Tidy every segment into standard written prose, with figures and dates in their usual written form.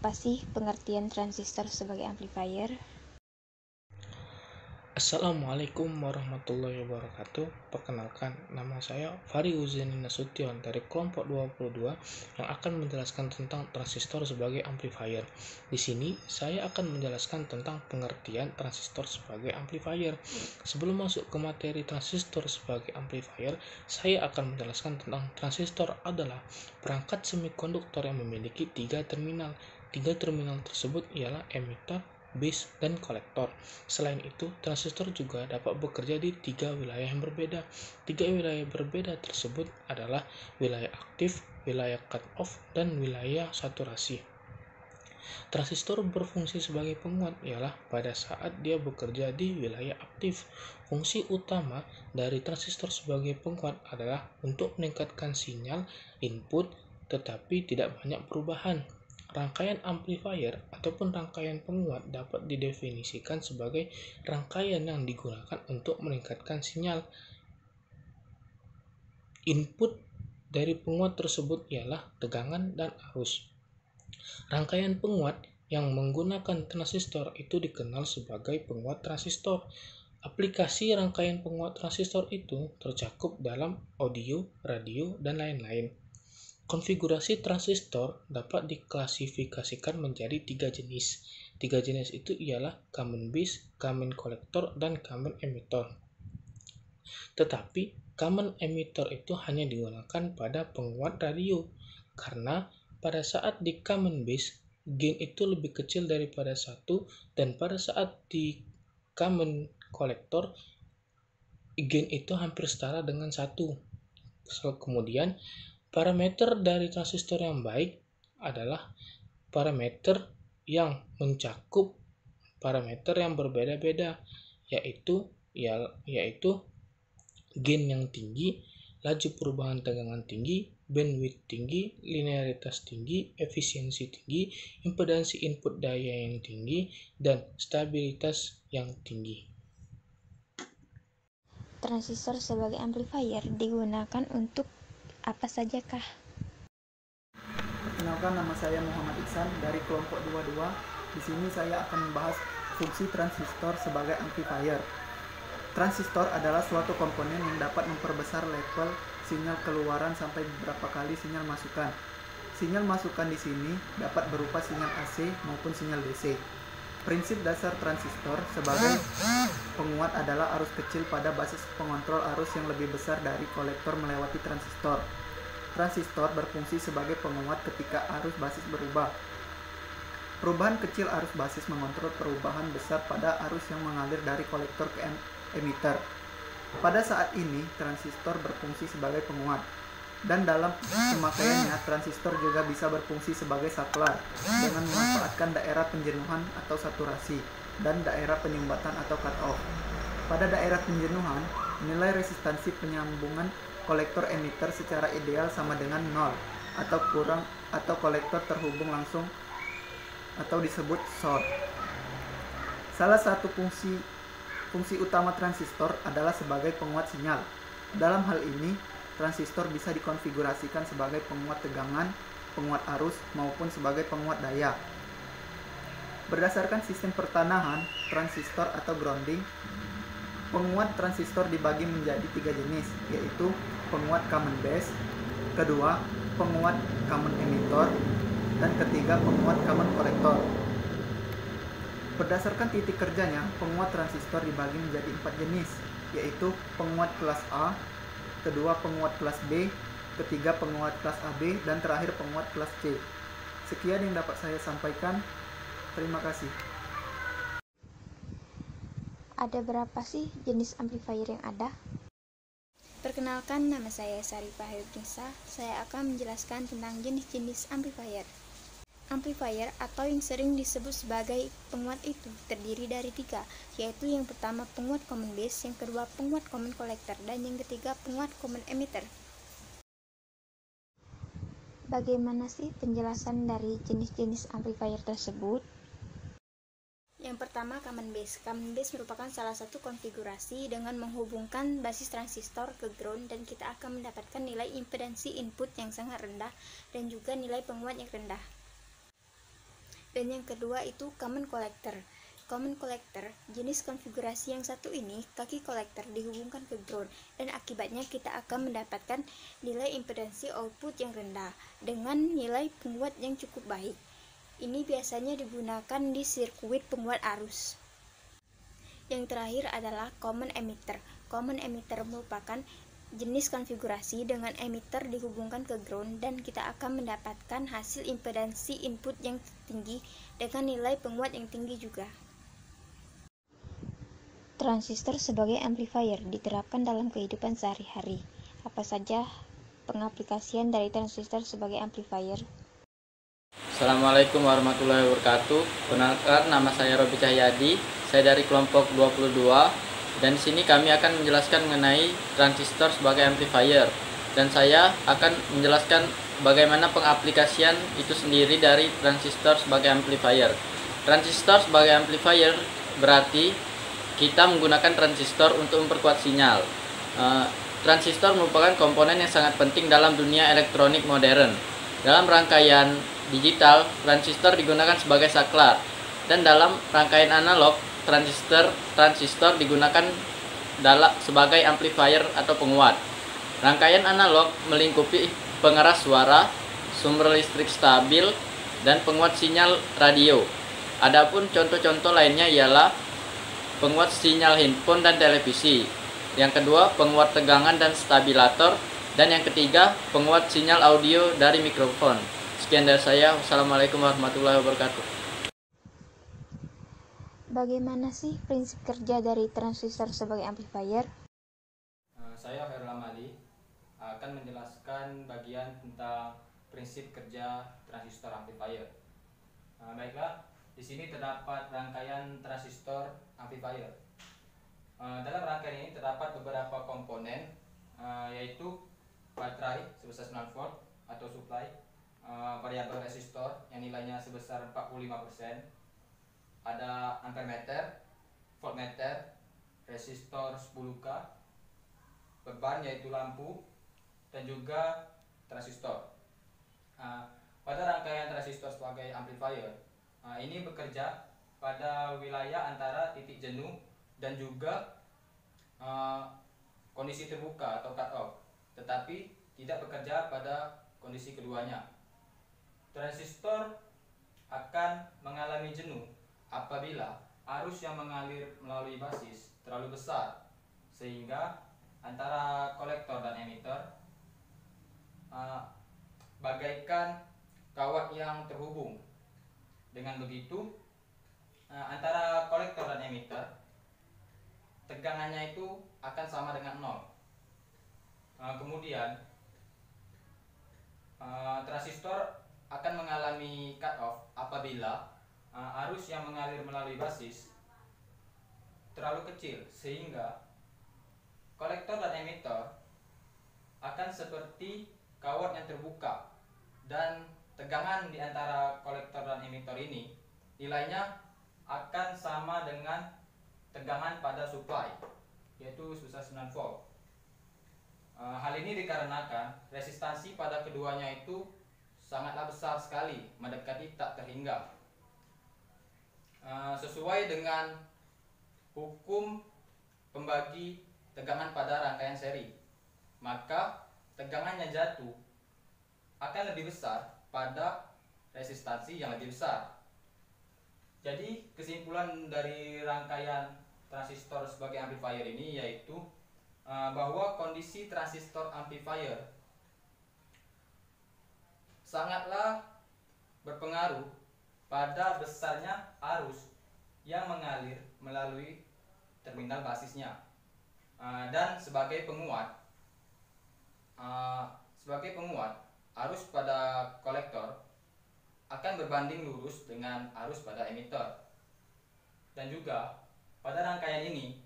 Apa sih pengertian transistor sebagai amplifier? Assalamualaikum warahmatullahi wabarakatuh. Perkenalkan, nama saya Fari Uzaini Nasution dari kelompok 22 yang akan menjelaskan tentang transistor sebagai amplifier. Di sini saya akan menjelaskan tentang pengertian transistor sebagai amplifier. Sebelum masuk ke materi transistor sebagai amplifier, saya akan menjelaskan tentang transistor adalah perangkat semikonduktor yang memiliki tiga terminal. Tiga terminal tersebut ialah emitter, base, dan kolektor. Selain itu, transistor juga dapat bekerja di tiga wilayah yang berbeda. Tiga wilayah berbeda tersebut adalah wilayah aktif, wilayah cut-off, dan wilayah saturasi. Transistor berfungsi sebagai penguat ialah pada saat dia bekerja di wilayah aktif. Fungsi utama dari transistor sebagai penguat adalah untuk meningkatkan sinyal input tetapi tidak banyak perubahan. Rangkaian amplifier ataupun rangkaian penguat dapat didefinisikan sebagai rangkaian yang digunakan untuk meningkatkan sinyal. Input dari penguat tersebut ialah tegangan dan arus. Rangkaian penguat yang menggunakan transistor itu dikenal sebagai penguat transistor. Aplikasi rangkaian penguat transistor itu tercakup dalam audio, radio, dan lain-lain. Konfigurasi transistor dapat diklasifikasikan menjadi tiga jenis. Tiga jenis itu ialah common base, common collector, dan common emitter. Tetapi common emitter itu hanya digunakan pada penguat radio, karena pada saat di common base, gain itu lebih kecil daripada 1, dan pada saat di common collector, gain itu hampir setara dengan 1. Kemudian, parameter dari transistor yang baik adalah parameter yang mencakup parameter yang berbeda-beda, yaitu gain yang tinggi, laju perubahan tegangan tinggi, bandwidth tinggi, linearitas tinggi, efisiensi tinggi, impedansi input daya yang tinggi, dan stabilitas yang tinggi. Transistor sebagai amplifier digunakan untuk apa saja kah? Perkenalkan, nama saya Muhammad Iksan dari kelompok 22. Di sini saya akan membahas fungsi transistor sebagai amplifier. Transistor adalah suatu komponen yang dapat memperbesar level sinyal keluaran sampai beberapa kali sinyal masukan. Sinyal masukan di sini dapat berupa sinyal AC maupun sinyal DC. Prinsip dasar transistor sebagai penguat adalah arus kecil pada basis pengontrol arus yang lebih besar dari kolektor melewati transistor. Transistor berfungsi sebagai penguat ketika arus basis berubah. Perubahan kecil arus basis mengontrol perubahan besar pada arus yang mengalir dari kolektor ke emitter. Pada saat ini, transistor berfungsi sebagai penguat. Dan dalam pemakaiannya, transistor juga bisa berfungsi sebagai saklar dengan memanfaatkan daerah penjenuhan atau saturasi dan daerah penyumbatan atau cut-off. Pada daerah penjenuhan, nilai resistansi penyambungan kolektor emitter secara ideal sama dengan 0 atau kurang, atau kolektor terhubung langsung atau disebut short. Salah satu fungsi utama transistor adalah sebagai penguat sinyal. Dalam hal ini, transistor bisa dikonfigurasikan sebagai penguat tegangan, penguat arus, maupun sebagai penguat daya. Berdasarkan sistem pertanahan transistor atau grounding, penguat transistor dibagi menjadi tiga jenis, yaitu penguat common base, kedua penguat common emitter, dan ketiga penguat common collector. Berdasarkan titik kerjanya, penguat transistor dibagi menjadi 4 jenis, yaitu penguat kelas A, kedua penguat kelas B, ketiga penguat kelas AB, dan terakhir penguat kelas C. Sekian yang dapat saya sampaikan. Terima kasih. Ada berapa sih jenis amplifier yang ada? Perkenalkan, nama saya Sarifah Hebnisa. Saya akan menjelaskan tentang jenis-jenis amplifier. Amplifier atau yang sering disebut sebagai penguat itu terdiri dari 3, yaitu yang pertama penguat common base, yang kedua penguat common collector, dan yang ketiga penguat common emitter. Bagaimana sih penjelasan dari jenis-jenis amplifier tersebut? Yang pertama common base. Common base merupakan salah satu konfigurasi dengan menghubungkan basis transistor ke ground, dan kita akan mendapatkan nilai impedansi input yang sangat rendah dan juga nilai penguat yang rendah. Dan yang kedua itu common collector. Common collector, jenis konfigurasi yang satu ini, kaki kolektor dihubungkan ke ground, dan akibatnya kita akan mendapatkan nilai impedansi output yang rendah dengan nilai penguat yang cukup baik. Ini biasanya digunakan di sirkuit penguat arus. Yang terakhir adalah common emitter. Common emitter merupakan jenis konfigurasi dengan emitter dihubungkan ke ground, dan kita akan mendapatkan hasil impedansi input yang tinggi dengan nilai penguat yang tinggi juga. Transistor sebagai amplifier diterapkan dalam kehidupan sehari-hari. Apa saja pengaplikasian dari transistor sebagai amplifier? Assalamualaikum warahmatullahi wabarakatuh. Perkenalkan, nama saya Robi Cahyadi. Saya dari kelompok 22 dan di sini kami akan menjelaskan mengenai transistor sebagai amplifier. Dan saya akan menjelaskan bagaimana pengaplikasian itu sendiri dari transistor sebagai amplifier. Transistor sebagai amplifier berarti kita menggunakan transistor untuk memperkuat sinyal. Transistor merupakan komponen yang sangat penting dalam dunia elektronik modern. Dalam rangkaian digital, transistor digunakan sebagai saklar, dan dalam rangkaian analog, transistor digunakan sebagai amplifier atau penguat. Rangkaian analog melingkupi pengeras suara, sumber listrik stabil, dan penguat sinyal radio. Adapun contoh-contoh lainnya ialah penguat sinyal handphone dan televisi. Yang kedua, penguat tegangan dan stabilator. Dan yang ketiga, penguat sinyal audio dari mikrofon. Sekian dari saya. Wassalamualaikum warahmatullahi wabarakatuh. Bagaimana sih prinsip kerja dari transistor sebagai amplifier? Saya Herul Amali akan menjelaskan bagian tentang prinsip kerja transistor amplifier. Baiklah, di sini terdapat rangkaian transistor amplifier. Dalam rangkaian ini terdapat beberapa komponen, yaitu baterai sebesar 9 volt atau supply, variabel resistor yang nilainya sebesar 45%, ada ampermeter, voltmeter, resistor 10K, beban yaitu lampu, dan juga transistor. Pada rangkaian transistor sebagai amplifier, ini bekerja pada wilayah antara titik jenuh dan juga kondisi terbuka atau cut off, tetapi tidak bekerja pada kondisi keduanya. Transistor akan mengalami jenuh apabila arus yang mengalir melalui basis terlalu besar, sehingga antara kolektor dan emitter bagaikan kawat yang terhubung. Dengan begitu, antara kolektor dan emitter tegangannya itu akan sama dengan 0. Kemudian transistor akan mengalami cut off apabila arus yang mengalir melalui basis terlalu kecil, sehingga kolektor dan emitter akan seperti kawat yang terbuka, dan tegangan di antara kolektor dan emitter ini nilainya akan sama dengan tegangan pada supply, yaitu sebesar 9 volt. Hal ini dikarenakan resistansi pada keduanya itu sangatlah besar sekali, mendekati tak terhingga. Sesuai dengan hukum pembagi tegangan pada rangkaian seri, maka tegangan yang jatuh akan lebih besar pada resistansi yang lebih besar. Jadi kesimpulan dari rangkaian transistor sebagai amplifier ini yaitu bahwa kondisi transistor amplifier sangatlah berpengaruh pada besarnya arus yang mengalir melalui terminal basisnya. Dan sebagai penguat arus pada kolektor akan berbanding lurus dengan arus pada emitter. Dan juga pada rangkaian ini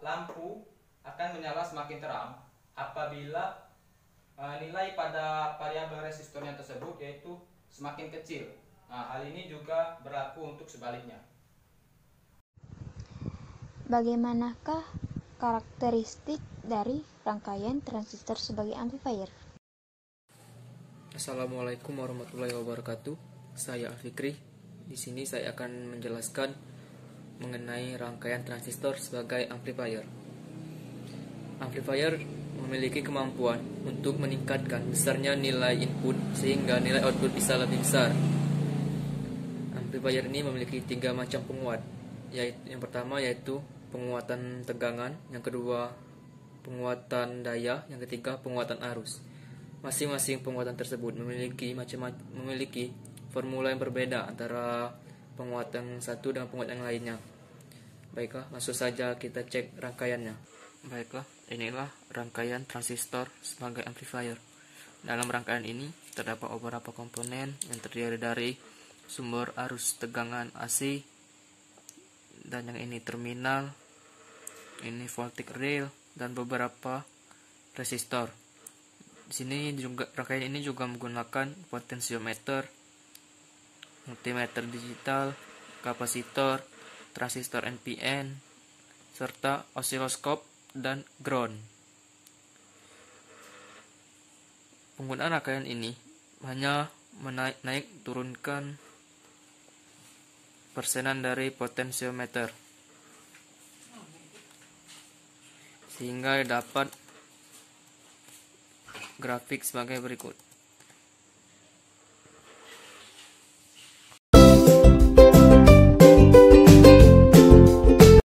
lampu akan menyala semakin terang apabila nilai pada variabel resistornya tersebut yaitu semakin kecil. Hal ini juga berlaku untuk sebaliknya. Bagaimanakah karakteristik dari rangkaian transistor sebagai amplifier? Assalamualaikum warahmatullahi wabarakatuh. Saya Fikri Di sini saya akan menjelaskan mengenai rangkaian transistor sebagai amplifier. Amplifier memiliki kemampuan untuk meningkatkan besarnya nilai input sehingga nilai output bisa lebih besar. Amplifier ini memiliki 3 macam penguat, yaitu yang pertama yaitu penguatan tegangan, yang kedua penguatan daya, yang ketiga penguatan arus. Masing-masing penguatan tersebut memiliki formula yang berbeda antara penguatan satu dengan penguatan yang lainnya. Baiklah, langsung saja kita cek rangkaiannya. Baiklah, inilah rangkaian transistor sebagai amplifier. Dalam rangkaian ini terdapat beberapa komponen yang terdiri dari sumber arus tegangan AC, dan yang ini terminal, ini voltage rail, dan beberapa resistor. Di sini juga rangkaian ini juga menggunakan potensiometer, multimeter digital, kapasitor, transistor NPN, serta osiloskop dan ground. Penggunaan rangkaian ini hanya naik turunkan persenan dari potensiometer sehingga dapat grafik sebagai berikut.